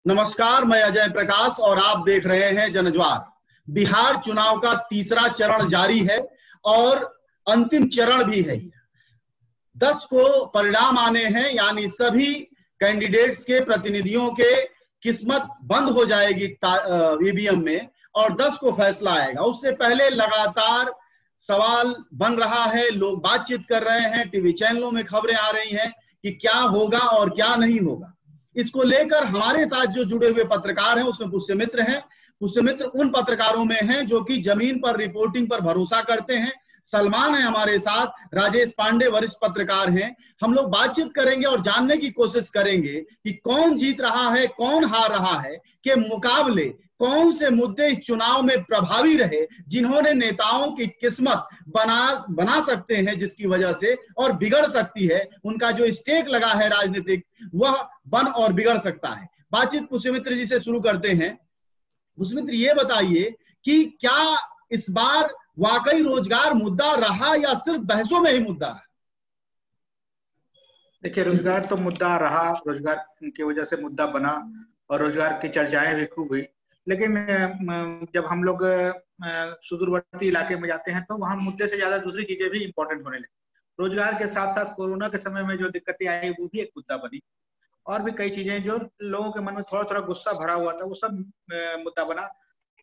नमस्कार, मैं अजय प्रकाश और आप देख रहे हैं जनज्वार। बिहार चुनाव का तीसरा चरण जारी है और अंतिम चरण भी है। 10 को परिणाम आने हैं, यानी सभी कैंडिडेट्स के प्रतिनिधियों के किस्मत बंद हो जाएगी ईवीएम में और 10 को फैसला आएगा। उससे पहले लगातार सवाल बन रहा है, लोग बातचीत कर रहे हैं, टीवी चैनलों में खबरें आ रही हैं कि क्या होगा और क्या नहीं होगा। इसको लेकर हमारे साथ जो जुड़े हुए पत्रकार हैं उसमें पुष्यमित्र हैं। पुष्यमित्र उन पत्रकारों में हैं जो कि जमीन पर रिपोर्टिंग पर भरोसा करते हैं। सलमान है हमारे साथ, राजेश पांडे वरिष्ठ पत्रकार हैं। हम लोग बातचीत करेंगे और जानने की कोशिश करेंगे कि कौन जीत रहा है, कौन हार रहा है, के मुकाबले कौन से मुद्दे इस चुनाव में प्रभावी रहे, जिन्होंने नेताओं की किस्मत बना सकते हैं, जिसकी वजह से और बिगड़ सकती है। उनका जो स्टेक लगा है राजनीतिक, वह बन और बिगड़ सकता है। बातचीत पुष्यमित्र जी से शुरू करते हैं। पुष्यमित्र, ये बताइए कि क्या इस बार वाकई रोजगार मुद्दा रहा या सिर्फ बहसों में ही मुद्दा रहा? देखिए, रोजगार तो मुद्दा रहा, रोजगार की वजह से मुद्दा बना और रोजगार की चर्चाएं भी खूब हुई। लेकिन जब हम लोग सुदूरवर्ती इलाके में जाते हैं तो वहां मुद्दे से ज्यादा दूसरी चीजें भी इंपॉर्टेंट होने लगी। रोजगार के साथ साथ कोरोना के समय में जो दिक्कतें आई वो भी एक मुद्दा बनी, और भी कई चीजें जो लोगों के मन में थोड़ा थोड़ा गुस्सा भरा हुआ था वो सब मुद्दा बना।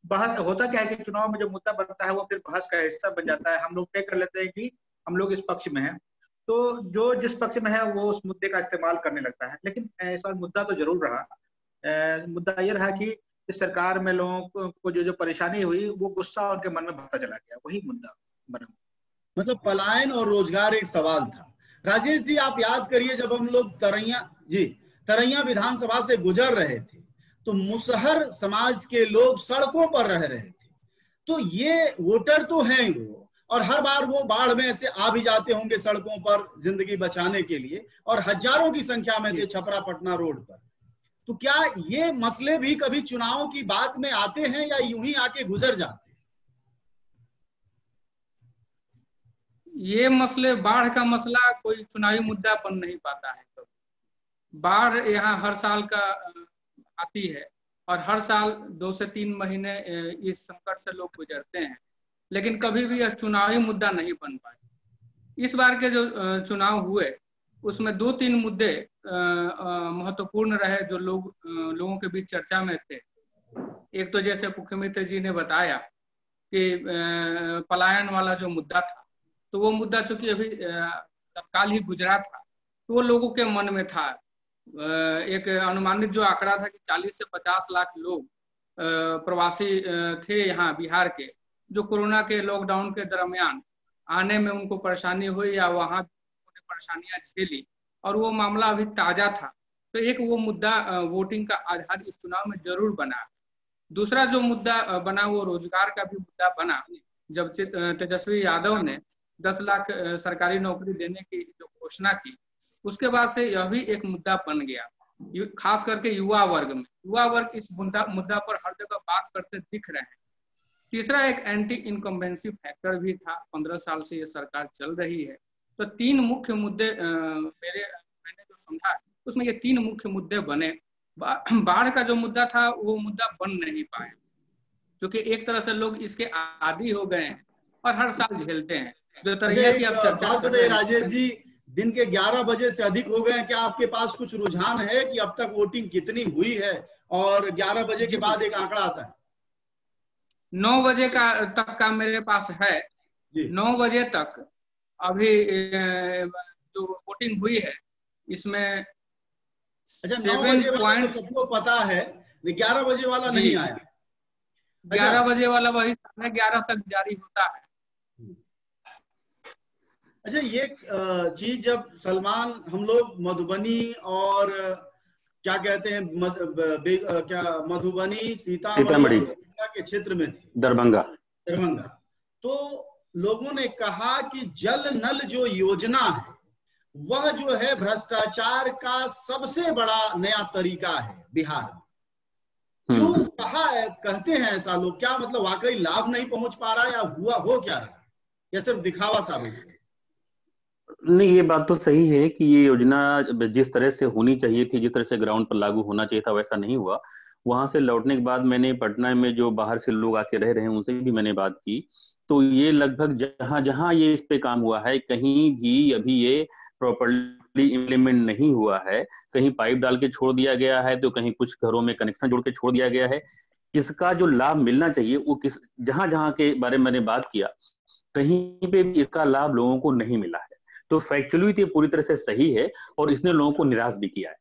बहस होता क्या है कि चुनाव में जो मुद्दा बनता है वो फिर बहस का हिस्सा बन जाता है। हम लोग तय कर लेते हैं कि हम लोग इस पक्ष में हैं, तो जो जिस पक्ष में है वो उस मुद्दे का इस्तेमाल करने लगता है। लेकिन इस बार मुद्दा तो जरूर रहा। मुद्दा ये रहा कि इस सरकार में लोगों को जो परेशानी हुई वो गुस्सा उनके मन में भरता चला गया, वही मुद्दा बना। मतलब पलायन और रोजगार एक सवाल था। राजेश जी, आप याद करिए, जब हम लोग तरैया विधानसभा से गुजर रहे थे तो मुसहर समाज के लोग सड़कों पर रह रहे थे। तो ये वोटर तो हैं वो, और हर बार वो बाढ़ में ऐसे आ भी जाते होंगे सड़कों पर जिंदगी बचाने के लिए, और हजारों की संख्या में थे छपरा पटना रोड पर। तो क्या ये मसले भी कभी चुनाव की बात में आते हैं या यूं ही आके गुजर जाते हैं? ये मसले, बाढ़ का मसला कोई चुनावी मुद्दा बन नहीं पाता है। तो बाढ़ यहाँ हर साल का आती है और हर साल 2 से 3 महीने इस संकट से लोग गुजरते हैं, लेकिन कभी भी यह चुनावी मुद्दा नहीं बन पाए। इस बार के जो चुनाव हुए उसमें 2-3 मुद्दे महत्वपूर्ण रहे जो लोगों के बीच चर्चा में थे। एक तो जैसे मुख्यमंत्री जी ने बताया कि पलायन वाला जो मुद्दा था, तो वो मुद्दा चूंकि अभी तत्काल ही गुजरा था तो वो लोगों के मन में था। एक अनुमानित जो आंकड़ा था कि 40 से 50 लाख लोग प्रवासी थे यहाँ बिहार के, जो कोरोना के लॉकडाउन के दरमियान आने में उनको परेशानी हुई या वहाँ उन्हें परेशानियां झेली, और वो मामला अभी ताजा था। तो एक वो मुद्दा वोटिंग का आधार इस चुनाव में जरूर बना। दूसरा जो मुद्दा बना वो रोजगार का भी मुद्दा बना। जब तेजस्वी यादव ने 10 लाख सरकारी नौकरी देने की जो घोषणा की, उसके बाद से यह भी एक मुद्दा बन गया, खास करके युवा वर्ग में। युवा वर्ग इस मुद्दा पर हर जगह बात करते दिख रहे हैं। तीसरा एक एंटी इनकम्बेंसी फैक्टर भी था। 15 साल से ये सरकार चल रही है, तो 3 मुख्य मुद्दे मैंने जो समझा उसमें ये 3 मुख्य मुद्दे बने। बाढ़ का जो मुद्दा था वो मुद्दा बन नहीं पाया, क्योंकि एक तरह से लोग इसके आदी हो गए हैं और हर साल झेलते हैं। जो तरह की आप चर्चा कर रहे हैं राजेश जी, दिन के 11 बजे से अधिक हो गए। क्या आपके पास कुछ रुझान है कि अब तक वोटिंग कितनी हुई है, और 11 बजे के बाद एक आंकड़ा आता है? 9 बजे तक का मेरे पास है। 9 बजे तक अभी जो वोटिंग हुई है इसमें 7 सबको पता है, 11 बजे वाला नहीं आया। 11 बजे वाला वही 11:30 तक जारी होता है। अच्छा, ये चीज जब सलमान, हम लोग मधुबनी और क्या कहते हैं मधुबनी सीतामढ़ी के क्षेत्र में थे, दरभंगा, तो लोगों ने कहा कि जल नल जो योजना है वह जो है भ्रष्टाचार का सबसे बड़ा नया तरीका है बिहार में। क्यों कहते हैं ऐसा लोग? क्या मतलब वाकई लाभ नहीं पहुंच पा रहा, या हुआ हो क्या रहा, या सिर्फ दिखावा साबित? नहीं, ये बात तो सही है कि ये योजना जिस तरह से होनी चाहिए थी, जिस तरह से ग्राउंड पर लागू होना चाहिए था, वैसा नहीं हुआ। वहां से लौटने के बाद मैंने पटना में जो बाहर से लोग आके रह रहे हैं उनसे भी मैंने बात की, तो ये लगभग जहां जहां ये इस पे काम हुआ है, कहीं भी अभी ये प्रॉपरली इम्प्लीमेंट नहीं हुआ है। कहीं पाइप डाल के छोड़ दिया गया है, तो कहीं कुछ घरों में कनेक्शन जोड़ के छोड़ दिया गया है। इसका जो लाभ मिलना चाहिए वो किस, जहां जहां के बारे में मैंने बात किया, कहीं पे भी इसका लाभ लोगों को नहीं मिला है। तो फैक्चुअली तो ये पूरी तरह से सही है और इसने लोगों को निराश भी किया है।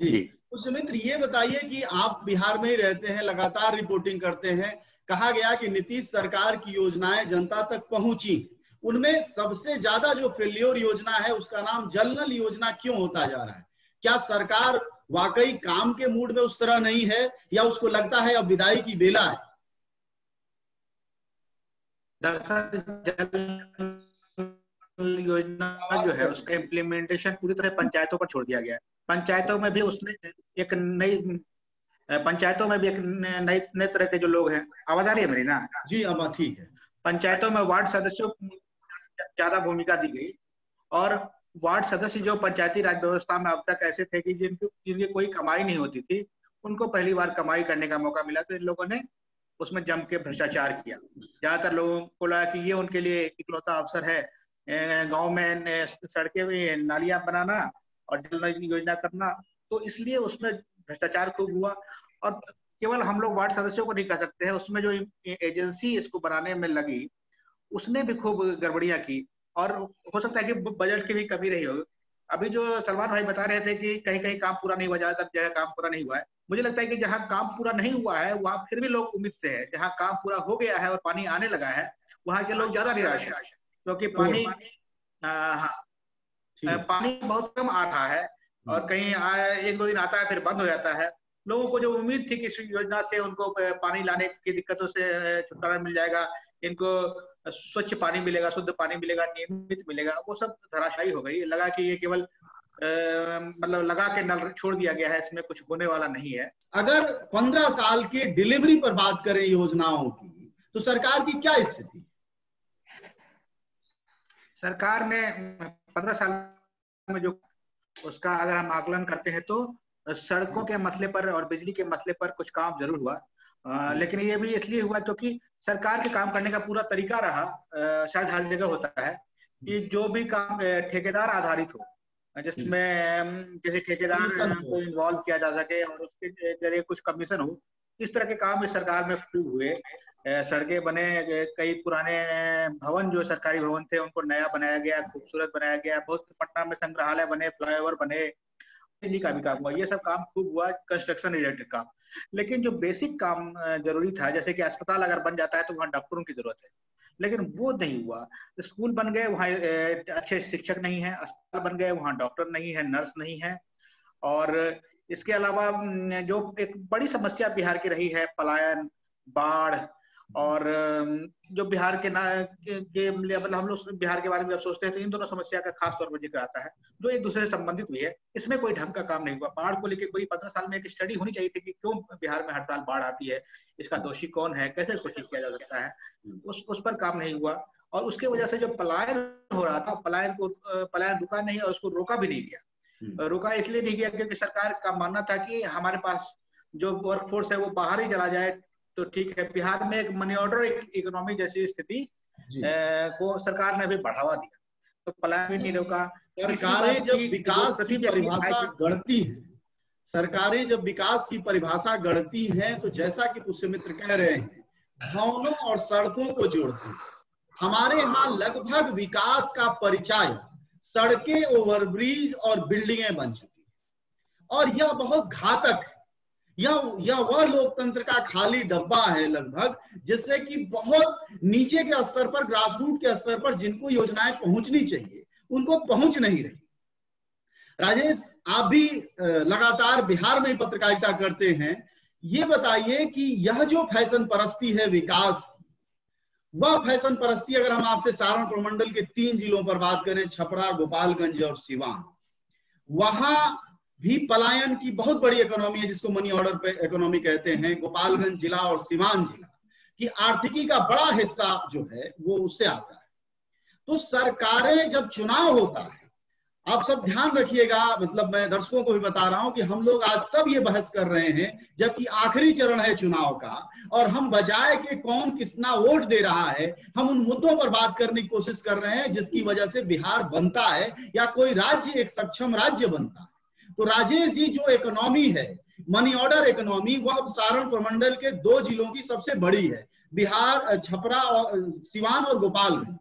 जी, तो सुमित्र ये बताइए कि आप बिहार में ही रहते हैं, लगातार रिपोर्टिंग करते हैं। कहा गया कि नीतीश सरकार की योजनाएं जनता तक पहुंची, उनमें सबसे ज्यादा जो फेल्योर योजना है उसका नाम जल नल योजना क्यों होता जा रहा है? क्या सरकार वाकई काम के मूड में उस तरह नहीं है, या उसको लगता है अब विदाई की बेला है? दरअसल योजना जो है उसका इम्प्लीमेंटेशन पूरी तरह पंचायतों पर छोड़ दिया गया है। पंचायतों में भी उसने एक नए तरह के जो लोग हैं, आवाज आ रही है मेरी ना? जी अब ठीक है। पंचायतों में वार्ड सदस्यों को ज्यादा भूमिका दी गई, और वार्ड सदस्य जो पंचायती राज व्यवस्था में अब तक ऐसे थे कि जिनकी कोई कमाई नहीं होती थी, उनको पहली बार कमाई करने का मौका मिला, तो इन लोगों ने उसमें जम के भ्रष्टाचार किया। ज्यादातर लोगों को लगा कि ये उनके लिए इकलौता अवसर है गांव में सड़कें में नालियां बनाना और जल योजना करना, तो इसलिए उसमें भ्रष्टाचार खूब हुआ। और केवल हम लोग वार्ड सदस्यों को नहीं कह सकते हैं, उसमें जो एजेंसी इसको बनाने में लगी उसने भी खूब गड़बड़ियां की, और हो सकता है कि बजट की भी कमी रही हो। अभी जो सलमान भाई बता रहे थे कि कहीं कहीं काम पूरा नहीं हुआ, ज्यादातर जगह काम पूरा नहीं हुआ है, मुझे लगता है कि जहाँ काम पूरा नहीं हुआ है वहां फिर भी लोग उम्मीद से है। जहाँ काम पूरा हो गया है और पानी आने लगा है, वहां के लोग ज्यादा निराश है, क्योंकि पानी पानी बहुत कम आ रहा है, और कहीं एक दो दिन आता है फिर बंद हो जाता है। लोगों को जो उम्मीद थी कि इस योजना से उनको पानी लाने की दिक्कतों से छुटकारा मिल जाएगा, इनको स्वच्छ पानी मिलेगा, शुद्ध पानी मिलेगा, नियमित मिलेगा, वो सब धराशायी हो गई। लगा कि ये केवल मतलब लगा के नल छोड़ दिया गया है, इसमें कुछ होने वाला नहीं है। अगर 15 साल की डिलीवरी पर बात करें योजनाओं की, तो सरकार की क्या स्थिति? सरकार ने 15 साल में जो उसका अगर हम आकलन करते हैं तो सड़कों के मसले पर और बिजली के मसले पर कुछ काम जरूर हुआ, लेकिन ये भी इसलिए हुआ क्योंकि सरकार के काम करने का पूरा तरीका रहा, शायद हर जगह होता है कि जो भी काम ठेकेदार आधारित हो, जिसमें किसी ठेकेदार को इन्वॉल्व किया जा सके और उसके जरिए कुछ कमीशन हो, इस तरह के काम इस सरकार में खूब हुए। सड़कें बने, कई पुराने भवन जो सरकारी भवन थे उनको नया बनाया गया, खूबसूरत बनाया गया, बहुत पटना में संग्रहालय बने, फ्लाईओवर बने, बिजली का भी काम हुआ, ये सब काम खूब हुआ, कंस्ट्रक्शन रिलेटेड काम। लेकिन जो बेसिक काम जरूरी था, जैसे कि अस्पताल अगर बन जाता है तो वहाँ डॉक्टरों की जरूरत है, लेकिन वो नहीं हुआ। स्कूल बन गए, वहाँ अच्छे शिक्षक नहीं है, अस्पताल बन गए, वहाँ डॉक्टर नहीं है, नर्स नहीं है। और इसके अलावा जो एक बड़ी समस्या बिहार की रही है, पलायन, बाढ़, और जो बिहार के मतलब हम लोग बिहार के बारे में जब सोचते हैं तो इन दोनों समस्या का खास तौर पर जिक्र आता है, जो एक दूसरे से संबंधित भी है। इसमें कोई ढंग का काम नहीं हुआ। बाढ़ को लेकर कोई 15 साल में एक स्टडी होनी चाहिए थी कि क्यों बिहार में हर साल बाढ़ आती है, इसका दोषी कौन है, कैसे इसको ठीक किया जा सकता है, उस पर काम नहीं हुआ। और उसके वजह से जो पलायन हो रहा था, पलायन रुका नहीं और उसको रोका भी नहीं गया। रोका इसलिए नहीं गया क्योंकि सरकार का मानना था कि हमारे पास जो वर्कफोर्स है वो बाहर ही चला जाए तो ठीक है। बिहार में एक मनी ऑर्डर इकोनॉमी जैसी स्थिति को सरकार ने भी बढ़ावा दिया, तो पलायन भी नहीं रोका। सरकारें जब विकास की परिभाषा गढ़ती है, सरकारें जब विकास की परिभाषा गढ़ती हैं, तो जैसा कि पुष्यमित्र कह रहे हैं, भवनों और सड़कों को जोड़ती है। हमारे यहाँ लगभग विकास का परिचय सड़कें, ओवरब्रिज और बिल्डिंगें बन चुकी है, और यह बहुत घातक है। यह वह लोकतंत्र का खाली डब्बा है लगभग, जिससे कि बहुत नीचे के स्तर पर, ग्रासरूट के स्तर पर जिनको योजनाएं पहुंचनी चाहिए उनको पहुंच नहीं रही। राजेश, आप भी लगातार बिहार में पत्रकारिता करते हैं, ये बताइए कि यह जो फैशन परस्ती है विकास, वह फैशन परस्ती अगर हम आपसे सारण प्रमंडल के 3 जिलों पर बात करें, छपरा, गोपालगंज और सिवान, वहां भी पलायन की बहुत बड़ी इकोनॉमी है, जिसको मनी ऑर्डर पे इकोनॉमी कहते हैं। गोपालगंज जिला और सिवान जिला की आर्थिकी का बड़ा हिस्सा जो है वो उससे आता है। तो सरकारें जब चुनाव होता है, आप सब ध्यान रखिएगा, मतलब मैं दर्शकों को भी बता रहा हूं कि हम लोग आज तब ये बहस कर रहे हैं जबकि आखिरी चरण है चुनाव का, और हम बजाय कि कौन कितना वोट दे रहा है, हम उन मुद्दों पर बात करने की कोशिश कर रहे हैं जिसकी वजह से बिहार बनता है या कोई राज्य एक सक्षम राज्य बनता है। तो राजेश जी, जो इकोनॉमी है, मनी ऑर्डर इकोनॉमी, वह सारण प्रमंडल के 2 जिलों की सबसे बड़ी है, बिहार, छपरा और सिवान और गोपालगंज।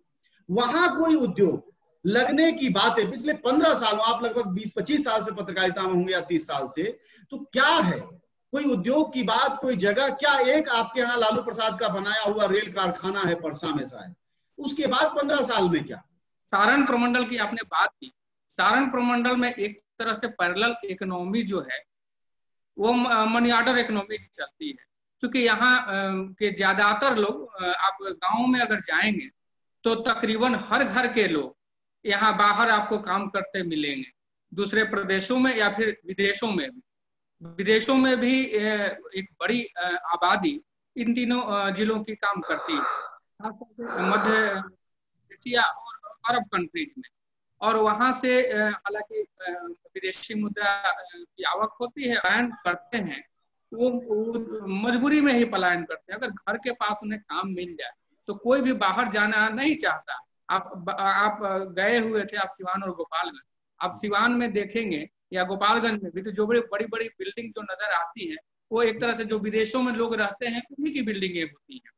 वहां कोई उद्योग लगने की बात है पिछले 15 सालों, आप लगभग 20-25 साल से पत्रकारिता में होंगे या 30 साल से, तो क्या है कोई उद्योग की बात, कोई जगह? क्या एक आपके यहाँ लालू प्रसाद का बनाया हुआ रेल कारखाना है परसा में शायद, उसके बाद 15 साल में क्या? सारण प्रमंडल की आपने बात की, सारण प्रमंडल में एक तरह से पैरेलल इकोनॉमी जो है वो मनी ऑर्डर इकोनॉमी चलती है। क्योंकि यहाँ के ज्यादातर लोग, आप गाँव में अगर जाएंगे तो तकरीबन हर घर के लोग यहाँ बाहर आपको काम करते मिलेंगे, दूसरे प्रदेशों में या फिर विदेशों में भी। विदेशों में भी एक बड़ी आबादी इन तीनों जिलों की काम करती है, मध्य एशिया और अरब कंट्रीज में। और वहां से हालांकि विदेशी मुद्रा की आवक होती है, पलायन करते हैं, वो मजबूरी में ही पलायन करते हैं। अगर घर के पास उन्हें काम मिल जाए तो कोई भी बाहर जाना नहीं चाहता। आप गए हुए थे, आप सिवान और गोपालगंज, आप सिवान में देखेंगे या गोपालगंज में भी, तो जो बड़ी बड़ी बिल्डिंग जो नजर आती है वो एक तरह से जो विदेशों में लोग रहते हैं उन्हीं की बिल्डिंगें होती हैं।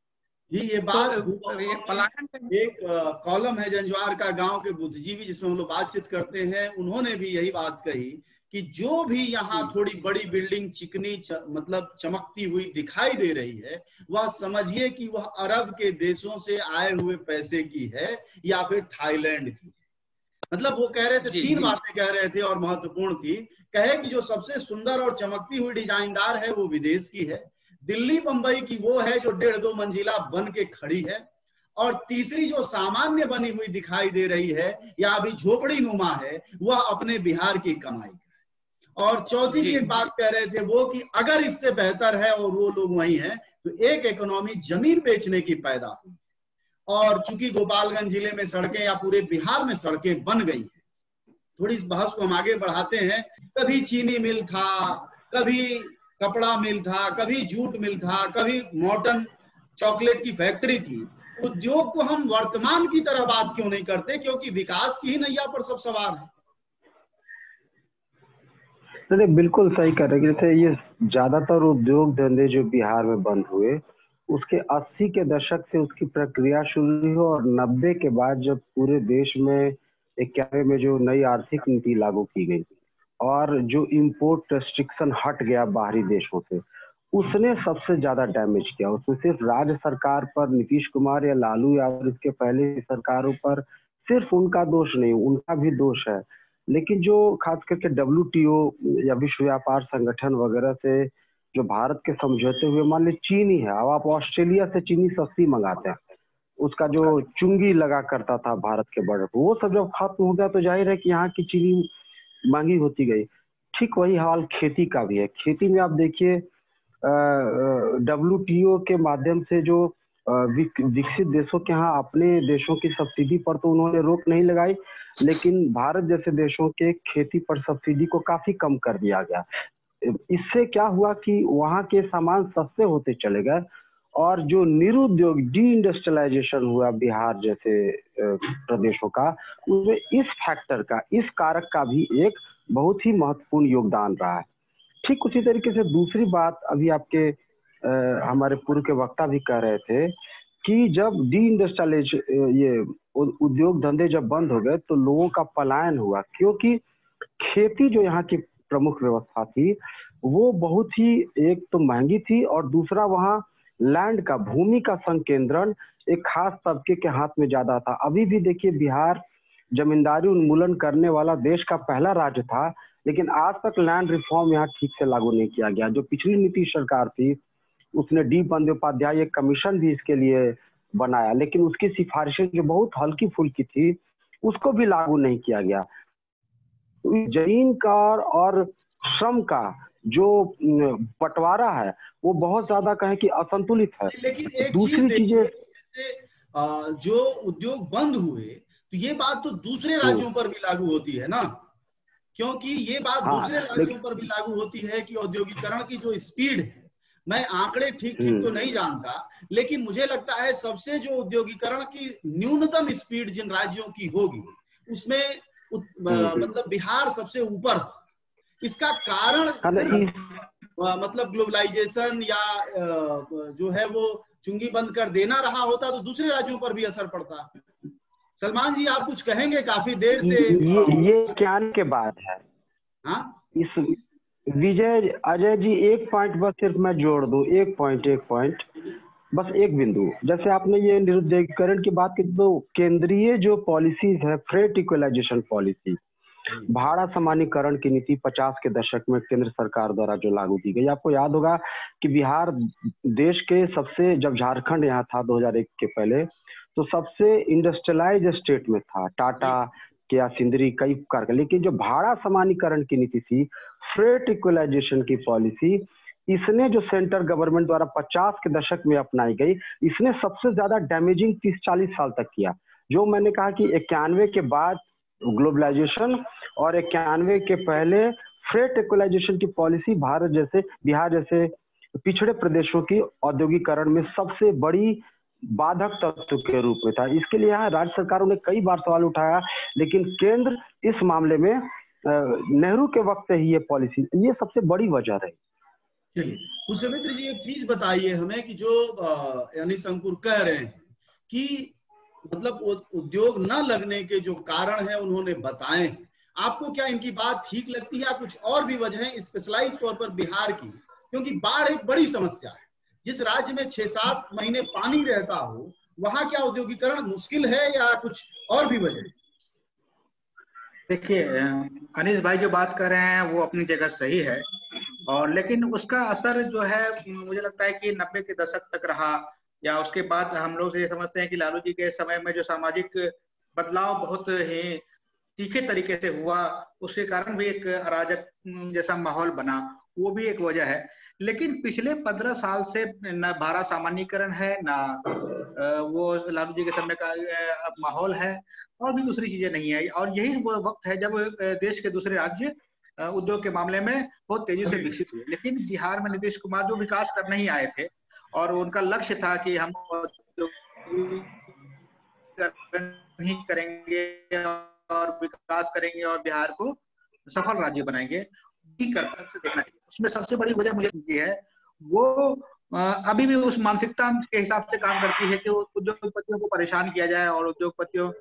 जी, ये बात तो पलायन एक कॉलम है जंजवार का गांव के बुद्धिजीवी जिसमें हम लोग बातचीत करते हैं, उन्होंने भी यही बात कही कि जो भी यहाँ थोड़ी बड़ी बिल्डिंग चिकनी मतलब चमकती हुई दिखाई दे रही है, वह समझिए कि वह अरब के देशों से आए हुए पैसे की है या फिर थाईलैंड की। मतलब वो कह रहे थे, 3 बातें कह रहे थे और महत्वपूर्ण थी। कहे कि जो सबसे सुंदर और चमकती हुई डिजाइनदार है वो विदेश की है, दिल्ली बंबई की वो है जो 1.5-2 मंजिला बन के खड़ी है, और तीसरी जो सामान्य बनी हुई दिखाई दे रही है या अभी झोपड़ी नुमा है, वह अपने बिहार की कमाई है। और चौथी की बात कह रहे थे वो कि अगर इससे बेहतर है और वो लोग वही हैं, तो एक इकोनॉमी जमीन बेचने की पैदा हुई। और चूंकि गोपालगंज जिले में सड़कें या पूरे बिहार में सड़कें बन गई हैं, थोड़ी इस बहस को हम आगे बढ़ाते हैं। कभी चीनी मिल था, कभी कपड़ा मिल था, कभी जूट मिल था, कभी मॉर्टन चॉकलेट की फैक्ट्री थी। उद्योग को हम वर्तमान की तरह बात क्यों नहीं करते? क्योंकि विकास की ही नैया पर सब सवार है। नहीं, बिल्कुल सही कह रहे हैं। जैसे ये ज्यादातर उद्योग धंधे जो बिहार में बंद हुए, उसके 80 के दशक से उसकी प्रक्रिया शुरू हुई और 90 के बाद जब पूरे देश में 91 में जो नई आर्थिक नीति लागू की गई और जो इंपोर्ट रेस्ट्रिक्शन हट गया बाहरी देशों से, उसने सबसे ज्यादा डैमेज किया। उसमें सिर्फ राज्य सरकार पर, नीतीश कुमार या लालू यादव इसके पहले की सरकारों पर सिर्फ उनका दोष नहीं, उनका भी दोष है। लेकिन जो खास करके WTO या विश्व व्यापार संगठन वगैरह से जो भारत के समझौते हुए, मान ली चीनी है, अब आप ऑस्ट्रेलिया से चीनी सस्ती मंगाते हैं, उसका जो चुंगी लगा करता था भारत के बॉर्डर पर, वो सब जब खत्म हो गया तो जाहिर है कि यहाँ की चीनी महंगी होती गई। ठीक वही हाल खेती का भी है। खेती में आप देखिए WTO के माध्यम से जो विकसित देशों के यहाँ अपने देशों की सब्सिडी पर तो उन्होंने रोक नहीं लगाई, लेकिन भारत जैसे देशों के खेती पर सब्सिडी को काफी कम कर दिया गया। इससे क्या हुआ कि वहाँ के सामान सस्ते होते चले गए और जो निरुद्योग, डी इंडस्ट्रियलाइजेशन हुआ बिहार जैसे प्रदेशों का, उसमें इस फैक्टर का, इस कारक का भी एक बहुत ही महत्वपूर्ण योगदान रहा है। ठीक उसी तरीके से दूसरी बात अभी आपके हमारे पूर्व के वक्ता भी कह रहे थे कि जब डी इंडस्ट्रियलाइजेशन, ये उद्योग धंधे जब बंद हो गए तो लोगों का पलायन हुआ, क्योंकि खेती जो यहाँ की प्रमुख व्यवस्था थी वो बहुत ही एक तो महंगी थी और दूसरा वहाँ लैंड का, भूमि का संकेंद्रण एक खास तबके के हाथ में ज्यादा था। अभी भी देखिए बिहार जमींदारी उन्मूलन करने वाला देश का पहला राज्य था, लेकिन आज तक लैंड रिफॉर्म यहाँ ठीक से लागू नहीं किया गया। जो पिछली नीतीश सरकार थी उसने डी बंदोपाध्याय एक कमीशन भी इसके लिए बनाया, लेकिन उसकी सिफारिशें जो बहुत हल्की फुल्की थी उसको भी लागू नहीं किया गया। जमीन का और श्रम का जो बंटवारा है वो बहुत ज्यादा कहें कि असंतुलित है। लेकिन एक दूसरी चीजें, जो उद्योग बंद हुए तो ये बात तो दूसरे राज्यों पर भी लागू होती है ना, क्योंकि ये बात दूसरे राज्यों पर भी लागू होती है कि औद्योगिकरण की जो स्पीड है, मैं आंकड़े ठीक तो नहीं जानता, लेकिन मुझे लगता है सबसे जो औद्योगिकरण की न्यूनतम स्पीड जिन राज्यों की होगी उसमें मतलब बिहार सबसे ऊपर। इसका कारण मतलब ग्लोबलाइजेशन या जो है वो चुंगी बंद कर देना रहा होता तो दूसरे राज्यों पर भी असर पड़ता। सलमान जी आप कुछ कहेंगे? काफी देर से ये क्या के बात है। हाँ इस विजय अजय जी एक पॉइंट बस सिर्फ मैं जोड़ दूं, एक पॉइंट बस एक बिंदु। जैसे आपने ये निरुद्योगीकरण की बात की, तो केंद्रीय जो पॉलिसीज है, फ्रेट इक्वलाइजेशन पॉलिसी, भाड़ा समानीकरण की नीति 50 के दशक में केंद्र सरकार द्वारा जो लागू की गई। आपको याद होगा कि बिहार देश के सबसे, जब झारखंड यहाँ था 2001 के पहले, तो सबसे इंडस्ट्रियलाइज स्टेट में था, टाटा के या सिंदरी कई कारखाने। लेकिन जो भाड़ा समानीकरण की नीति थी, फ्रेट इक्वलाइजेशन की पॉलिसी, इसने जो सेंट्रल गवर्नमेंट द्वारा 50 के दशक में अपनाई गई, इसने सबसे ज्यादा डैमेजिंग 30-40 साल तक किया। जो मैंने कहा कि 91 के बाद ग्लोबलाइजेशन और 91 के पहले फ्रेट इक्वलाइजेशन की पॉलिसी बिहार जैसे पिछड़े प्रदेशों की औद्योगिकरण में सबसे बड़ी बाधक तत्व के रूप में था। इसके लिए यहाँ राज्य सरकारों ने कई बार सवाल उठाया, लेकिन केंद्र इस मामले में नेहरू के वक्त ही ये पॉलिसी, ये सबसे बड़ी वजह रही। चलिए पुष्पेंद्र जी एक चीज बताइए हमें कि जो यानी शंकुर कह रहे हैं कि मतलब उद्योग न लगने के जो कारण है उन्होंने बताए, आपको क्या इनकी बात ठीक लगती है या कुछ और भी वजह है स्पेशलाइज तौर पर बिहार की? क्योंकि बाढ़ एक बड़ी समस्या है। जिस राज्य में 6-7 महीने पानी रहता हो वहां क्या औद्योगिकरण मुश्किल है या कुछ और भी वजह? देखिए अनिश भाई जो बात कर रहे हैं वो अपनी जगह सही है, और लेकिन उसका असर जो है मुझे लगता है कि 90 के दशक तक रहा, या उसके बाद हम लोग ये समझते हैं कि लालू जी के समय में जो सामाजिक बदलाव बहुत ही तीखे तरीके से हुआ, उसके कारण भी एक अराजक जैसा माहौल बना, वो भी एक वजह है। लेकिन पिछले 15 साल से न भाड़ा सामान्यीकरण है, ना वो लालू जी के समय का माहौल है, और भी दूसरी चीजें नहीं है। और यही वो वक्त है जब देश के दूसरे राज्य उद्योग के मामले में बहुत तेजी से विकसित हुए। लेकिन बिहार में नीतीश कुमार जो विकास करने ही आए थे, और उनका लक्ष्य था कि हम ही करेंगे और विकास करेंगे और बिहार को सफल राज्य बनाएंगे, देखना चाहिए। उसमें सबसे बड़ी वजह मुझे लगती है वो अभी भी उस मानसिकता के हिसाब से काम करती है कि उद्योगपतियों को परेशान किया जाए, और उद्योगपतियों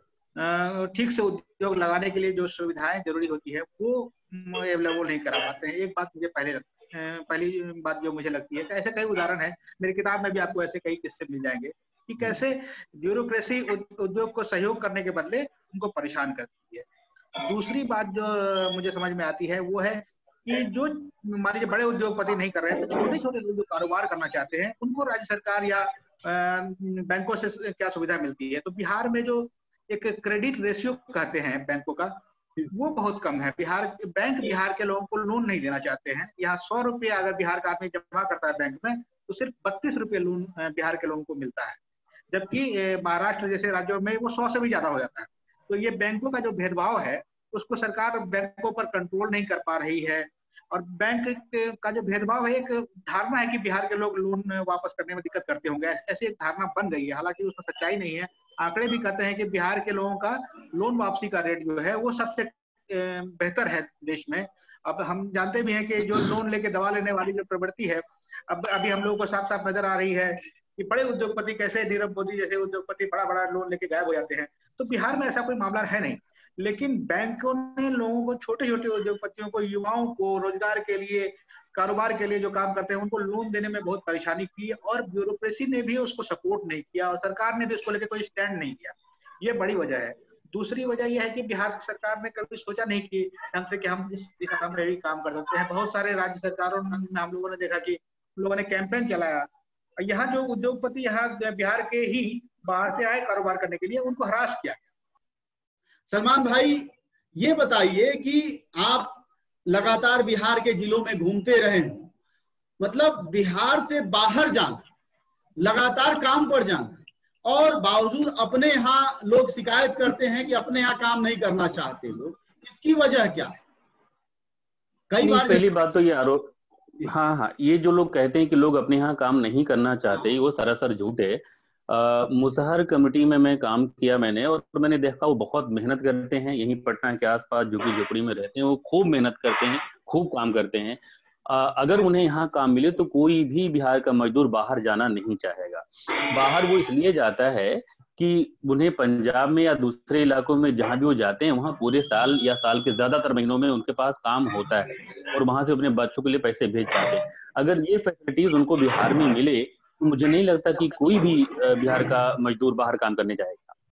ठीक से उद्योग लगाने के लिए जो सुविधाएं जरूरी होती है वो अवेलेबल नहीं करा पाते हैं। एक बात मुझे पहली बात जो मुझे लगती है कि ऐसे कई उदाहरण है, मेरी किताब में भी आपको ऐसे कई किस्से मिल जाएंगे कि कैसे ब्यूरोक्रेसी उद्योग को सहयोग करने के बदले उनको परेशान करती है। दूसरी बात जो मुझे समझ में आती है वो है कि जो मान लीजिए बड़े उद्योगपति नहीं कर रहे हैं, तो छोटे छोटे लोग जो कारोबार करना चाहते हैं उनको राज्य सरकार या बैंकों से क्या सुविधा मिलती है। तो बिहार में जो एक क्रेडिट रेशियो कहते हैं बैंकों का, वो बहुत कम है। बैंक बिहार के लोगों को लोन नहीं देना चाहते हैं। यहाँ 100 रुपये अगर बिहार का आदमी जमा करता है बैंक में, तो सिर्फ 32 रुपये लोन बिहार के लोगों को मिलता है, जबकि महाराष्ट्र जैसे राज्यों में वो 100 से भी ज्यादा हो जाता है। तो ये बैंकों का जो भेदभाव है उसको सरकार बैंकों पर कंट्रोल नहीं कर पा रही है। और बैंक का जो भेदभाव है, एक धारणा है कि बिहार के लोग लोन वापस करने में दिक्कत करते होंगे, ऐसी एक धारणा बन गई है, हालांकि उसमें सच्चाई नहीं है। आंकड़े भी कहते हैं कि बिहार के लोगों का लोन वापसी का रेट जो है वो सबसे बेहतर है देश में। अब हम जानते भी हैं कि जो लोन लेके दवा लेने वाली जो प्रवृत्ति है, अब अभी हम लोगों को साफ साफ नजर आ रही है कि बड़े उद्योगपति कैसे नीरव मोदी जैसे उद्योगपति बड़ा बड़ा लोन लेके गायब हो जाते हैं। तो बिहार में ऐसा कोई मामला है नहीं, लेकिन बैंकों ने लोगों को, छोटे छोटे उद्योगपतियों को, युवाओं को रोजगार के लिए, कारोबार के लिए जो काम करते हैं उनको लोन देने में बहुत परेशानी की, और ब्यूरोक्रेसी ने भी उसको सपोर्ट नहीं किया, और सरकार ने भी उसको लेकर कोई स्टैंड नहीं लिया। ये बड़ी वजह है। दूसरी वजह यह है कि बिहार सरकार ने कभी सोचा नहीं कि ढंग से कि हम इस दिशा में भी काम कर सकते हैं। बहुत सारे राज्य सरकारों में हम लोगों ने देखा कि लोगों ने कैंपेन चलाया, यहाँ जो उद्योगपति यहाँ बिहार के ही बाहर से आए कारोबार करने के लिए, उनको हरास किया। सलमान भाई ये बताइए कि आप लगातार बिहार के जिलों में घूमते रहे हैं, मतलब बिहार से बाहर जाना, लगातार काम पर जाना और बावजूद अपने यहाँ लोग शिकायत करते हैं कि अपने यहाँ काम नहीं करना चाहते लोग। इसकी वजह क्या? कई बार पहली बात तो ये आरोप, हाँ, ये जो लोग कहते हैं कि लोग अपने यहाँ काम नहीं करना चाहते, वो सरासर झूठ है। मुसहर कमेटी में मैं काम किया मैंने, और मैंने देखा वो बहुत मेहनत करते हैं। यहीं पटना के आसपास झुग्गी झोपड़ी में रहते हैं, वो खूब मेहनत करते हैं, खूब काम करते हैं। अगर उन्हें यहाँ काम मिले तो कोई भी बिहार का मजदूर बाहर जाना नहीं चाहेगा। बाहर वो इसलिए जाता है कि उन्हें पंजाब में या दूसरे इलाकों में जहां भी वो जाते हैं, वहां पूरे साल या साल के ज्यादातर महीनों में उनके पास काम होता है और वहां से अपने बच्चों के लिए पैसे भेज पाते हैं। अगर ये फैसिलिटीज उनको बिहार में मिले तो मुझे नहीं लगता कि कोई भी बिहार का मजदूर बाहर काम करने जाएगा।